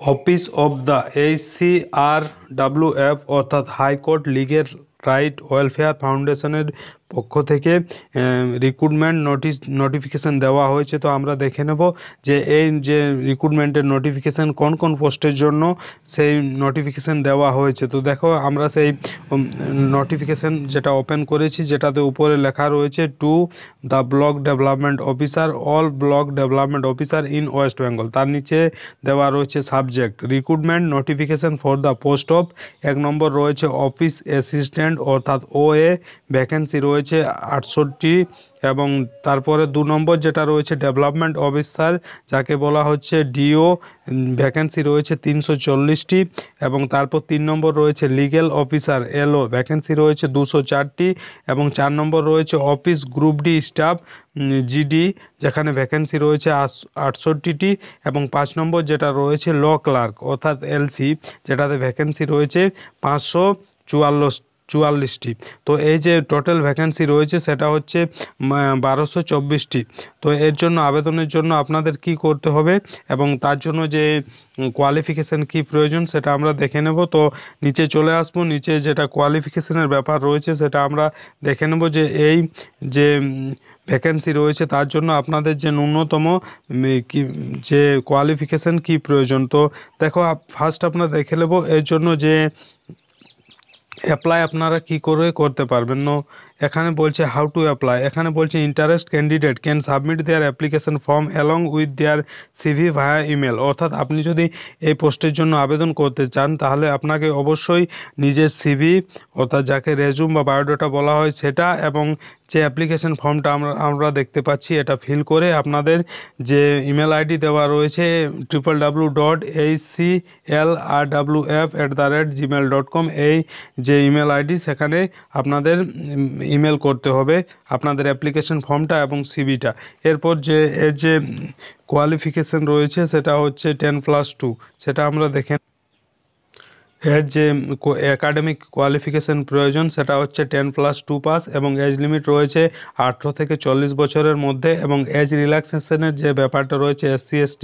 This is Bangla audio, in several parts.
অফিস অব দ্য HCRWF অর্থাৎ হাইকোর্ট লিগ্যাল রাইট ওয়েলফেয়ার ফাউন্ডেশনের পক্ষ থেকে রিক্রুটমেন্ট নোটিফিকেশান দেওয়া হয়েছে। তো আমরা দেখে নেব যে এই যে রিক্রুটমেন্টের নোটিফিকেশান কোন কোন পোস্টের জন্য সেই নোটিফিকেশান দেওয়া হয়েছে। তো দেখো আমরা সেই নোটিফিকেশান যেটা ওপেন করেছি, যেটাতে উপরে লেখা রয়েছে to the block development officer, all block development officer in West Bengal. তার নিচে দেওয়া রয়েছে subject recruitment notification for the post of, 1 নম্বর রয়েছে অফিস অ্যাসিস্ট্যান্ট অর্থাৎ OA, ভ্যাকেন্সি রয়েছে 68, এবং তারপরে 2 নম্বর যেটা রয়েছে ডেভেলপমেন্ট অফিসার যাকে বলা হচ্ছে DO, ভ্যাকেন্সি রয়েছে 340টি, এবং তারপর 3 নম্বর রয়েছে লিগ্যাল অফিসার LO, ভ্যাকেন্সি রয়েছে 204টি, এবং 4 নম্বর রয়েছে office group D staff GD, যেখানে ভ্যাকেন্সি রয়েছে 68টি, এবং 5 নম্বর যেটা রয়েছে ল ক্লার্ক অর্থাৎ LC, যেটাতে ভ্যাকেন্সি রয়েছে 544টি। তো এই যে টোটাল ভ্যাকেন্সি রয়েছে সেটা হচ্ছে 1224টি। তো এর জন্য আবেদনের জন্য আপনাদের কি করতে হবে এবং তার জন্য যে কোয়ালিফিকেশান কি প্রয়োজন সেটা আমরা দেখে নেব। তো নিচে চলে আসবো, নিচে যেটা কোয়ালিফিকেশানের ব্যাপার রয়েছে সেটা আমরা দেখে নেব যে এই যে ভ্যাকেন্সি রয়েছে তার জন্য আপনাদের যে ন্যূনতম কি যে কোয়ালিফিকেশান কি প্রয়োজন। তো দেখো ফার্স্ট আপনারা দেখে নেব এর জন্য যে অ্যাপ্লাই আপনারা কি করে করতে পারবেন। এখানে বলছে হাউ টু অ্যাপ্লাই, এখানে বলছে interest candidate can submit their application form along with their CV via email. অর্থাৎ আপনি যদি এই পোস্টের জন্য আবেদন করতে চান তাহলে আপনাকে অবশ্যই নিজের CV অর্থাৎ যাকে রেজুম বা বায়োডাটা বলা হয় সেটা, এবং যে অ্যাপ্লিকেশন ফর্মটা আমরা দেখতে পাচ্ছি এটা ফিল করে আপনাদের যে ইমেল ID দেওয়া রয়েছে www.HCLRWF@gmail.com, এই যে ইমেল ID সেখানে আপনাদের ইমেল করতে হবে আপনাদের অ্যাপ্লিকেশন ফর্মটা এবং CVটা। এরপর যে এর যে কোয়ালিফিকেশান রয়েছে সেটা হচ্ছে 10+2, সেটা আমরা দেখে এর যে একাডেমিক কোয়ালিফিকেশান প্রয়োজন সেটা হচ্ছে 10+2 পাস, এবং এজ লিমিট রয়েছে 18 থেকে 40 বছরের মধ্যে, এবং এজ রিল্যাক্সেশনের যে ব্যাপারটা রয়েছে SC ST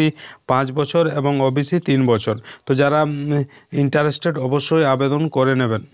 5 বছর এবং OBC 3 বছর। তো যারা ইন্টারেস্টেড অবশ্যই আবেদন করে নেবেন।